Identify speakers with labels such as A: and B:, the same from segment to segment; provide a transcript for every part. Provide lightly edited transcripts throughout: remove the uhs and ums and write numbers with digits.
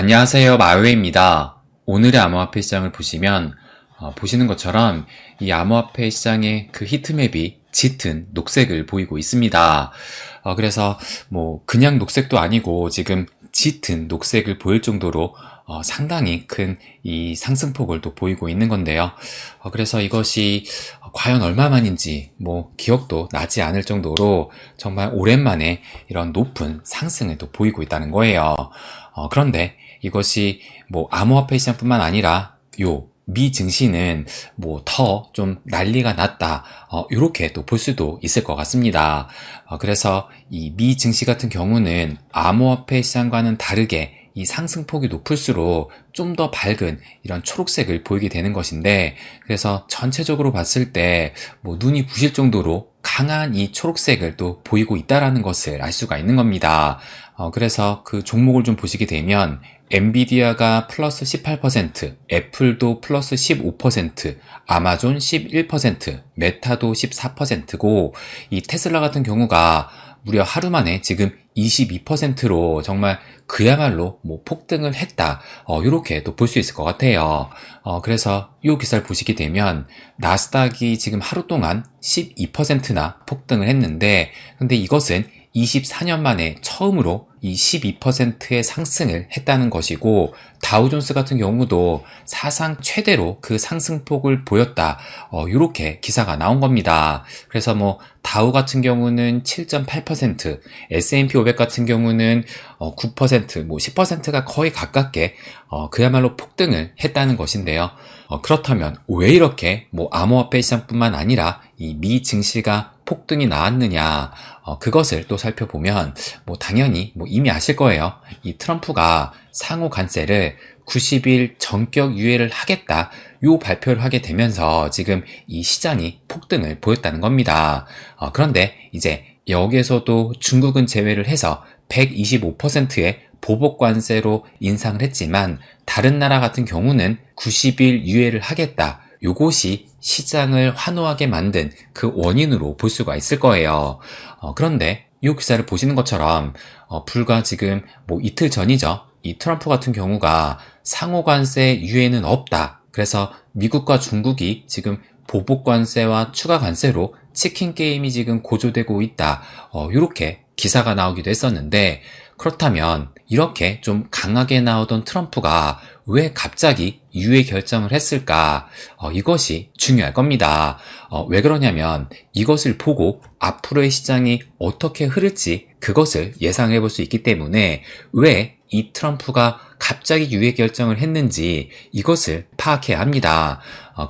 A: 안녕하세요, 마요회입니다. 오늘의 암호화폐 시장을 보시면 보시는 것처럼 이 암호화폐 시장의 그 히트맵이 짙은 녹색을 보이고 있습니다. 그래서 뭐 그냥 녹색도 아니고 지금 짙은 녹색을 보일 정도로 상당히 큰 이 상승폭을 또 보이고 있는 건데요. 그래서 이것이 과연 얼마만인지 뭐 기억도 나지 않을 정도로 정말 오랜만에 이런 높은 상승을 또 보이고 있다는 거예요. 그런데 이것이 뭐 암호화폐 시장뿐만 아니라 미 증시는 뭐 더 좀 난리가 났다, 이렇게 또 볼 수도 있을 것 같습니다. 그래서 이 미 증시 같은 경우는 암호화폐 시장과는 다르게 이 상승폭이 높을수록 좀 더 밝은 이런 초록색을 보이게 되는 것인데, 그래서 전체적으로 봤을 때 뭐 눈이 부실 정도로 강한 이 초록색을 또 보이고 있다라는 것을 알 수가 있는 겁니다. 그래서 그 종목을 좀 보시게 되면 엔비디아가 플러스 18%, 애플도 플러스 15%, 아마존 11%, 메타도 14%고 이 테슬라 같은 경우가 무려 하루 만에 지금 22%로 정말 그야말로 뭐 폭등을 했다, 이렇게 또 볼 수 있을 것 같아요. 그래서 이 기사를 보시게 되면 나스닥이 지금 하루 동안 12%나 폭등을 했는데, 근데 이것은 24년 만에 처음으로 이 12%의 상승을 했다는 것이고, 다우존스 같은 경우도 사상 최대로 그 상승폭을 보였다, 이렇게 기사가 나온 겁니다. 그래서 뭐 다우 같은 경우는 7.8%, S&P 500 같은 경우는 9%, 뭐 10%가 거의 가깝게 그야말로 폭등을 했다는 것인데요. 그렇다면 왜 이렇게 뭐 암호화폐 시장뿐만 아니라 이 미 증시가 폭등이 나왔느냐, 그것을 또 살펴보면 뭐 당연히 뭐 이미 아실 거예요. 이 트럼프가 상호 관세를 90일 전격 유예를 하겠다, 요 발표를 하게 되면서 지금 이 시장이 폭등을 보였다는 겁니다. 그런데 이제 여기에서도 중국은 제외를 해서 125%의 보복 관세로 인상을 했지만, 다른 나라 같은 경우는 90일 유예를 하겠다, 요것이 시장을 환호하게 만든 그 원인으로 볼 수가 있을 거예요. 그런데 이 기사를 보시는 것처럼 불과 지금 뭐 이틀 전이죠. 이 트럼프 같은 경우가 상호관세 유예는 없다, 그래서 미국과 중국이 지금 보복 관세와 추가 관세로 치킨 게임이 지금 고조되고 있다, 이렇게 기사가 나오기도 했었는데, 그렇다면 이렇게 좀 강하게 나오던 트럼프가 왜 갑자기 유예 결정을 했을까? 이것이 중요할 겁니다. 왜 그러냐면 이것을 보고 앞으로의 시장이 어떻게 흐를지 그것을 예상해 볼 수 있기 때문에, 왜 이 트럼프가 갑자기 유예 결정을 했는지 이것을 파악해야 합니다.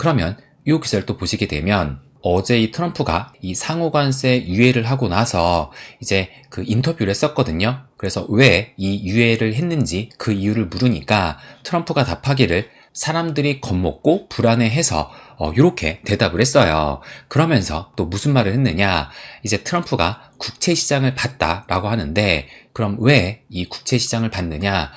A: 그러면 이 기사를 또 보시게 되면, 어제 이 트럼프가 이 상호관세 유예를 하고 나서 이제 그 인터뷰를 했었거든요. 그래서 왜 이 유예를 했는지 그 이유를 물으니까 트럼프가 답하기를 사람들이 겁먹고 불안해해서 이렇게 대답을 했어요. 그러면서 또 무슨 말을 했느냐, 이제 트럼프가 국채 시장을 봤다라고 하는데, 그럼 왜 이 국채 시장을 봤느냐,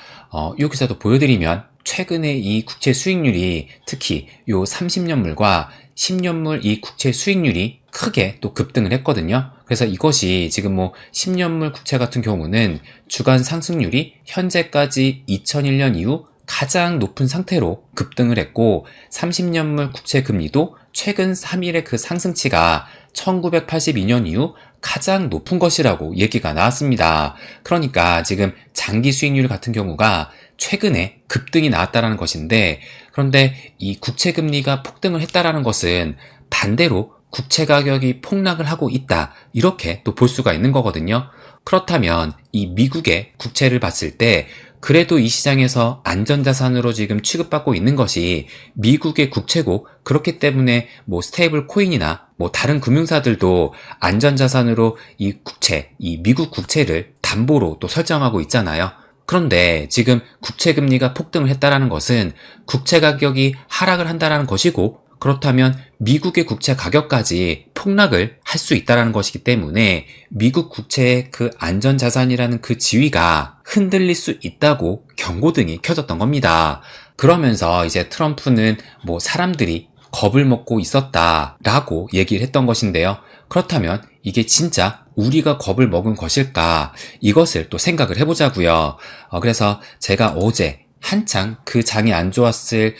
A: 여기서도 보여드리면 최근에 이 국채 수익률이 특히 요 30년물과 10년물 이 국채 수익률이 크게 또 급등을 했거든요. 그래서 이것이 지금 뭐 10년물 국채 같은 경우는 주간 상승률이 현재까지 2001년 이후 가장 높은 상태로 급등을 했고, 30년물 국채 금리도 최근 3일의 그 상승치가 1982년 이후 가장 높은 것이라고 얘기가 나왔습니다. 그러니까 지금 장기 수익률 같은 경우가 최근에 급등이 나왔다는 것인데, 그런데 이 국채 금리가 폭등을 했다는 것은 반대로 국채 가격이 폭락을 하고 있다, 이렇게 또 볼 수가 있는 거거든요. 그렇다면 이 미국의 국채를 봤을 때 그래도 이 시장에서 안전자산으로 지금 취급받고 있는 것이 미국의 국채고, 그렇기 때문에 뭐 스테이블 코인이나 뭐 다른 금융사들도 안전자산으로 이 국채, 이 미국 국채를 담보로 또 설정하고 있잖아요. 그런데 지금 국채 금리가 폭등을 했다는 것은 국채 가격이 하락을 한다는 것이고, 그렇다면 미국의 국채 가격까지 폭락을 할 수 있다는 것이기 때문에 미국 국채의 그 안전자산이라는 그 지위가 흔들릴 수 있다고 경고등이 켜졌던 겁니다. 그러면서 이제 트럼프는 뭐 사람들이 겁을 먹고 있었다라고 얘기를 했던 것인데요. 그렇다면 이게 진짜 우리가 겁을 먹은 것일까? 이것을 또 생각을 해보자고요. 그래서 제가 어제 한창 그 장이 안 좋았을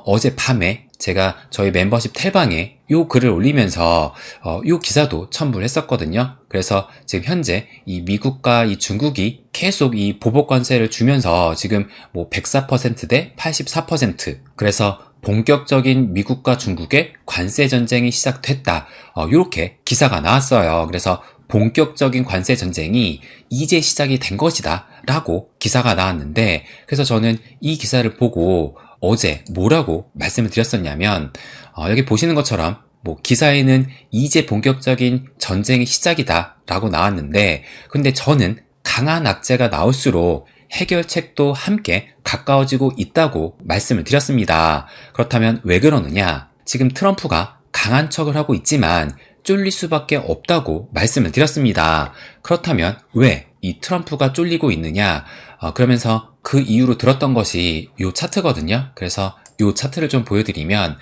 A: 어제 밤에 제가 저희 멤버십 텔방에 요 글을 올리면서 요 기사도 첨부를 했었거든요. 그래서 지금 현재 이 미국과 이 중국이 계속 이 보복 관세를 주면서 지금 뭐 104% 대 84%, 그래서 본격적인 미국과 중국의 관세 전쟁이 시작됐다. 이렇게 기사가 나왔어요. 그래서 본격적인 관세 전쟁이 이제 시작이 된 것이다 라고 기사가 나왔는데, 그래서 저는 이 기사를 보고 어제 뭐라고 말씀을 드렸었냐면, 여기 보시는 것처럼 뭐 기사에는 이제 본격적인 전쟁이 시작이다 라고 나왔는데, 근데 저는 강한 악재가 나올수록 해결책도 함께 가까워지고 있다고 말씀을 드렸습니다. 그렇다면 왜 그러느냐? 지금 트럼프가 강한 척을 하고 있지만 쫄릴 수밖에 없다고 말씀을 드렸습니다. 그렇다면 왜 이 트럼프가 쫄리고 있느냐? 그러면서 그 이유로 들었던 것이 요 차트거든요. 그래서 요 차트를 좀 보여드리면,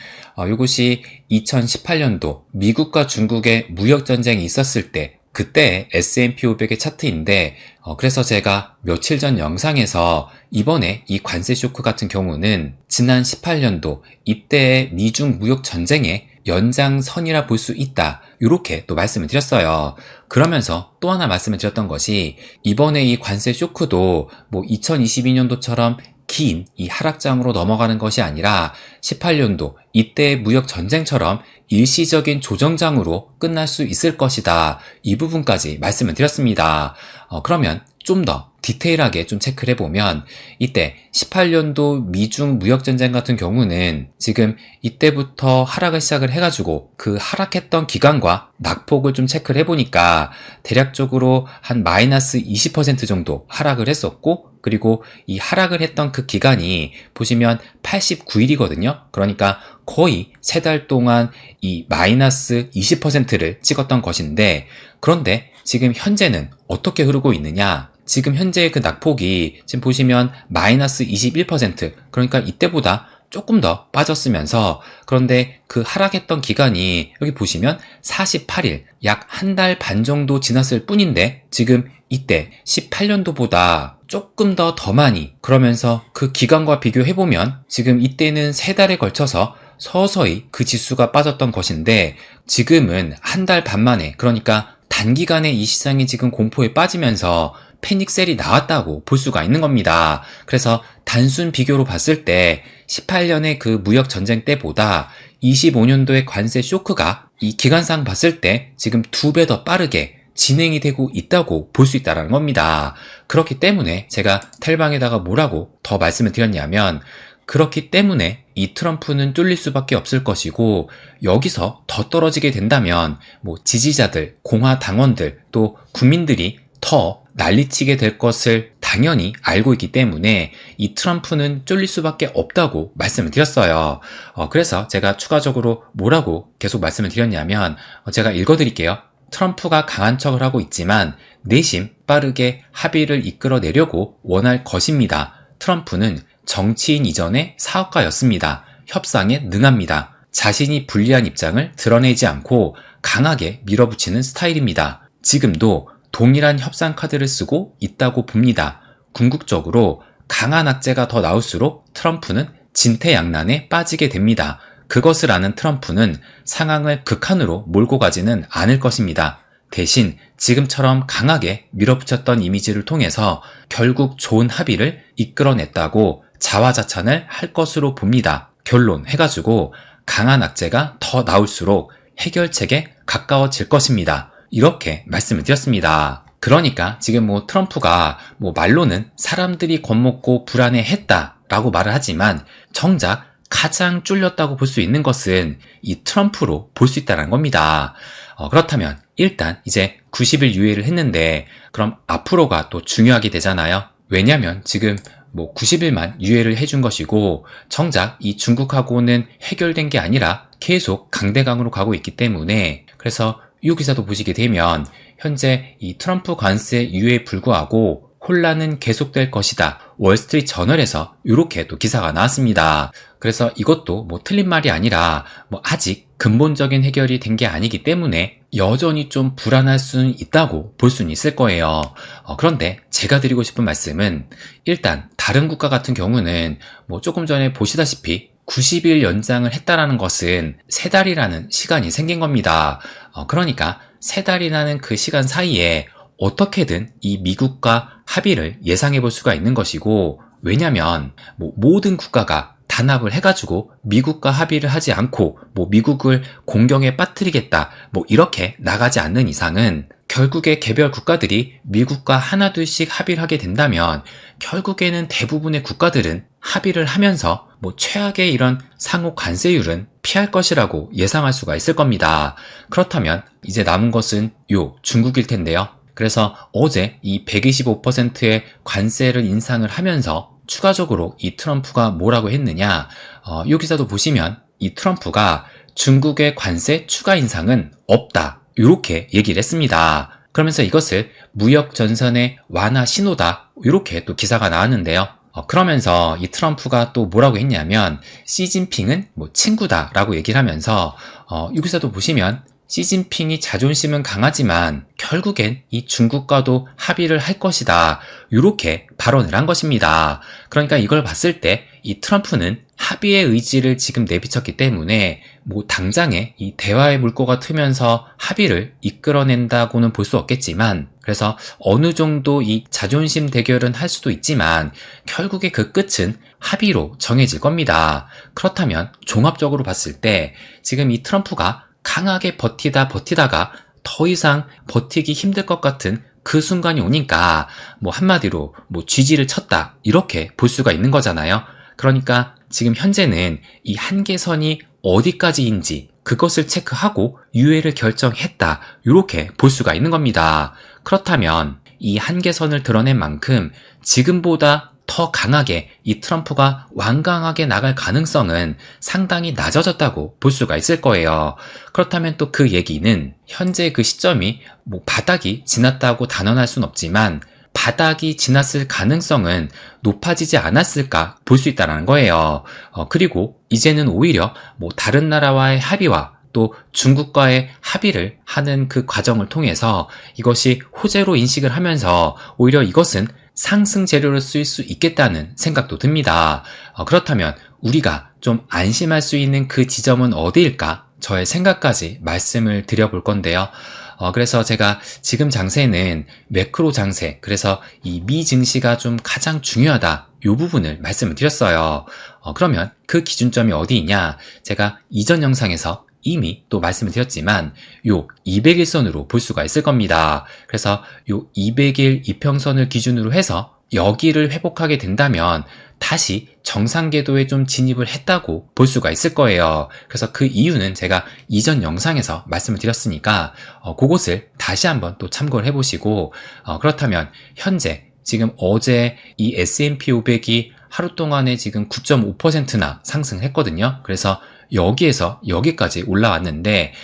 A: 이것이 2018년도 미국과 중국의 무역전쟁이 있었을 때 그때 S&P 500의 차트인데, 그래서 제가 며칠 전 영상에서 이번에 이 관세 쇼크 같은 경우는 지난 18년도 이때의 미중 무역 전쟁의 연장선이라 볼 수 있다, 이렇게 또 말씀을 드렸어요. 그러면서 또 하나 말씀을 드렸던 것이, 이번에 이 관세 쇼크도 뭐 2022년도처럼 긴 이 하락장으로 넘어가는 것이 아니라 18년도 이때의 무역 전쟁처럼 일시적인 조정장으로 끝날 수 있을 것이다, 이 부분까지 말씀을 드렸습니다. 그러면 좀 더 디테일하게 좀 체크를 해보면, 이때 18년도 미중 무역전쟁 같은 경우는 지금 이때부터 하락을 시작을 해가지고 그 하락했던 기간과 낙폭을 좀 체크를 해보니까 대략적으로 한 마이너스 20% 정도 하락을 했었고, 그리고 이 하락을 했던 그 기간이 보시면 89일이거든요. 그러니까 거의 3달 동안 이 마이너스 20%를 찍었던 것인데, 그런데 지금 현재는 어떻게 흐르고 있느냐? 지금 현재의 그 낙폭이 지금 보시면 마이너스 21%, 그러니까 이때보다 조금 더 빠졌으면서, 그런데 그 하락했던 기간이 여기 보시면 48일, 약 한 달 반 정도 지났을 뿐인데, 지금 이때 18년도보다 조금 더 많이, 그러면서 그 기간과 비교해보면 지금 이때는 3달에 걸쳐서 서서히 그 지수가 빠졌던 것인데, 지금은 한 달 반 만에, 그러니까 단기간에 이 시장이 지금 공포에 빠지면서 패닉셀이 나왔다고 볼 수가 있는 겁니다. 그래서 단순 비교로 봤을 때 18년의 그 무역 전쟁 때보다 25년도의 관세 쇼크가 이 기간상 봤을 때 지금 2배 더 빠르게 진행이 되고 있다고 볼 수 있다는 겁니다. 그렇기 때문에 제가 텔방에다가 뭐라고 더 말씀을 드렸냐면, 그렇기 때문에 이 트럼프는 쫄릴 수밖에 없을 것이고, 여기서 더 떨어지게 된다면 뭐 지지자들, 공화당원들, 또 국민들이 더 난리치게 될 것을 당연히 알고 있기 때문에 이 트럼프는 쫄릴 수밖에 없다고 말씀을 드렸어요. 그래서 제가 추가적으로 뭐라고 계속 말씀을 드렸냐면, 제가 읽어드릴게요. 트럼프가 강한 척을 하고 있지만 내심 빠르게 합의를 이끌어내려고 원할 것입니다. 트럼프는 정치인 이전의 사업가였습니다. 협상에 능합니다. 자신이 불리한 입장을 드러내지 않고 강하게 밀어붙이는 스타일입니다. 지금도 동일한 협상 카드를 쓰고 있다고 봅니다. 궁극적으로 강한 악재가 더 나올수록 트럼프는 진퇴양난에 빠지게 됩니다. 그것을 아는 트럼프는 상황을 극한으로 몰고 가지는 않을 것입니다. 대신 지금처럼 강하게 밀어붙였던 이미지를 통해서 결국 좋은 합의를 이끌어냈다고 자화자찬을 할 것으로 봅니다. 결론 해가지고 강한 악재가 더 나올수록 해결책에 가까워질 것입니다. 이렇게 말씀을 드렸습니다. 그러니까 지금 뭐 트럼프가 뭐 말로는 사람들이 겁먹고 불안해했다라고 말을 하지만 정작 가장 쫄렸다고 볼 수 있는 것은 이 트럼프로 볼 수 있다는 겁니다. 그렇다면 일단 이제 90일 유예를 했는데, 그럼 앞으로가 또 중요하게 되잖아요. 왜냐면 지금 뭐 90일만 유예를 해준 것이고, 정작 이 중국하고는 해결된 게 아니라 계속 강대강으로 가고 있기 때문에, 그래서 이 기사도 보시게 되면 현재 이 트럼프 관세 유예에 불구하고 혼란은 계속될 것이다, 월스트리트 저널에서 이렇게 또 기사가 나왔습니다. 그래서 이것도 뭐 틀린 말이 아니라 뭐 아직 근본적인 해결이 된 게 아니기 때문에 여전히 좀 불안할 수는 있다고 볼 수는 있을 거예요. 그런데 제가 드리고 싶은 말씀은 일단 다른 국가 같은 경우는 뭐 조금 전에 보시다시피 90일 연장을 했다라는 것은 3달이라는 시간이 생긴 겁니다. 그러니까 3달이라는 그 시간 사이에 어떻게든 이 미국과 합의를 예상해 볼 수가 있는 것이고, 왜냐면 뭐 모든 국가가 단합을 해가지고 미국과 합의를 하지 않고 뭐 미국을 공경에 빠뜨리겠다 뭐 이렇게 나가지 않는 이상은 결국에 개별 국가들이 미국과 하나둘씩 합의를 하게 된다면 결국에는 대부분의 국가들은 합의를 하면서 뭐 최악의 이런 상호 관세율은 피할 것이라고 예상할 수가 있을 겁니다. 그렇다면 이제 남은 것은 중국일 텐데요. 그래서 어제 이 125%의 관세를 인상을 하면서 추가적으로 이 트럼프가 뭐라고 했느냐, 이 기사도 보시면 이 트럼프가 중국의 관세 추가 인상은 없다 이렇게 얘기를 했습니다. 그러면서 이것을 무역 전선의 완화 신호다 이렇게 또 기사가 나왔는데요. 그러면서 이 트럼프가 또 뭐라고 했냐면 시진핑은 뭐 친구다 라고 얘기를 하면서 이 기사도 보시면 시진핑이 자존심은 강하지만 결국엔 이 중국과도 합의를 할 것이다 이렇게 발언을 한 것입니다. 그러니까 이걸 봤을 때 이 트럼프는 합의의 의지를 지금 내비쳤기 때문에 뭐 당장에 이 대화의 물꼬가 트면서 합의를 이끌어낸다고는 볼 수 없겠지만, 그래서 어느 정도 이 자존심 대결은 할 수도 있지만 결국에 그 끝은 합의로 정해질 겁니다. 그렇다면 종합적으로 봤을 때 지금 이 트럼프가 강하게 버티다가 더 이상 버티기 힘들 것 같은 그 순간이 오니까 뭐 한마디로 뭐 쥐지를 쳤다 이렇게 볼 수가 있는 거잖아요. 그러니까 지금 현재는 이 한계선이 어디까지인지 그것을 체크하고 유예를 결정했다 이렇게 볼 수가 있는 겁니다. 그렇다면 이 한계선을 드러낸 만큼 지금보다 더 강하게 이 트럼프가 완강하게 나갈 가능성은 상당히 낮아졌다고 볼 수가 있을 거예요. 그렇다면 또 그 얘기는 현재 그 시점이 뭐 바닥이 지났다고 단언할 순 없지만 바닥이 지났을 가능성은 높아지지 않았을까 볼 수 있다는 거예요. 그리고 이제는 오히려 뭐 다른 나라와의 합의와 또 중국과의 합의를 하는 그 과정을 통해서 이것이 호재로 인식을 하면서 오히려 이것은 상승 재료로 쓰일 수 있겠다는 생각도 듭니다. 그렇다면 우리가 좀 안심할 수 있는 그 지점은 어디일까? 저의 생각까지 말씀을 드려볼 건데요. 그래서 제가 지금 장세는 매크로 장세, 그래서 이 미 증시가 좀 가장 중요하다 이 부분을 말씀을 드렸어요. 그러면 그 기준점이 어디이냐? 제가 이전 영상에서 이미 또 말씀을 드렸지만 요 200일선으로 볼 수가 있을 겁니다. 그래서 요 200일 이평선을 기준으로 해서 여기를 회복하게 된다면 다시 정상 궤도에 좀 진입을 했다고 볼 수가 있을 거예요. 그래서 그 이유는 제가 이전 영상에서 말씀을 드렸으니까 그것을 다시 한번 또 참고를 해보시고, 그렇다면 현재 지금 어제 이 S&P 500이 하루 동안에 지금 9.5%나 상승했거든요. 그래서 여기에서 여기까지 올라왔는데,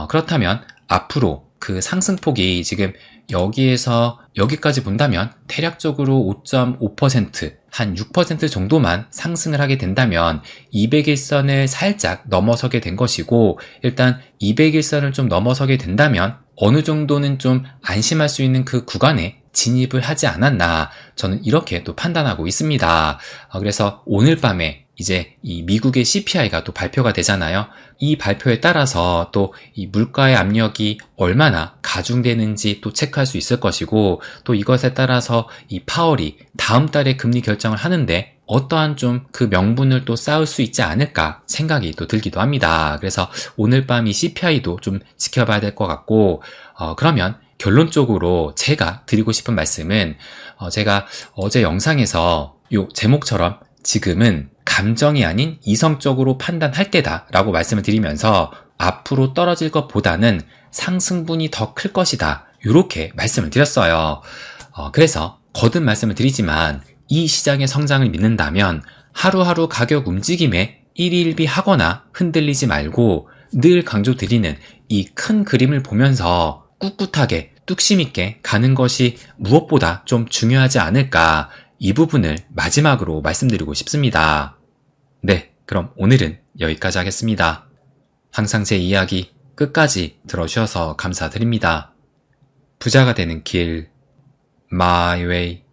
A: 그렇다면 앞으로 그 상승폭이 지금 여기에서 여기까지 본다면 대략적으로 5.5%, 한 6% 정도만 상승을 하게 된다면 200일선을 살짝 넘어서게 된 것이고, 일단 200일선을 좀 넘어서게 된다면 어느 정도는 좀 안심할 수 있는 그 구간에 진입을 하지 않았나, 저는 이렇게 또 판단하고 있습니다. 그래서 오늘 밤에 이제 이 미국의 CPI가 또 발표가 되잖아요. 이 발표에 따라서 또 이 물가의 압력이 얼마나 가중되는지 또 체크할 수 있을 것이고, 또 이것에 따라서 이 파월이 다음 달에 금리 결정을 하는데 어떠한 좀 그 명분을 또 쌓을 수 있지 않을까 생각이 또 들기도 합니다. 그래서 오늘 밤 이 CPI도 좀 지켜봐야 될 것 같고, 그러면 결론적으로 제가 드리고 싶은 말씀은, 제가 어제 영상에서 요 제목처럼 지금은 감정이 아닌 이성적으로 판단할 때다 라고 말씀을 드리면서 앞으로 떨어질 것보다는 상승분이 더 클 것이다 이렇게 말씀을 드렸어요. 그래서 거듭 말씀을 드리지만 이 시장의 성장을 믿는다면 하루하루 가격 움직임에 일희일비하거나 흔들리지 말고 늘 강조드리는 이 큰 그림을 보면서 꿋꿋하게 뚝심 있게 가는 것이 무엇보다 좀 중요하지 않을까, 이 부분을 마지막으로 말씀드리고 싶습니다. 네, 그럼 오늘은 여기까지 하겠습니다. 항상 제 이야기 끝까지 들어주셔서 감사드립니다. 부자가 되는 길, My Way.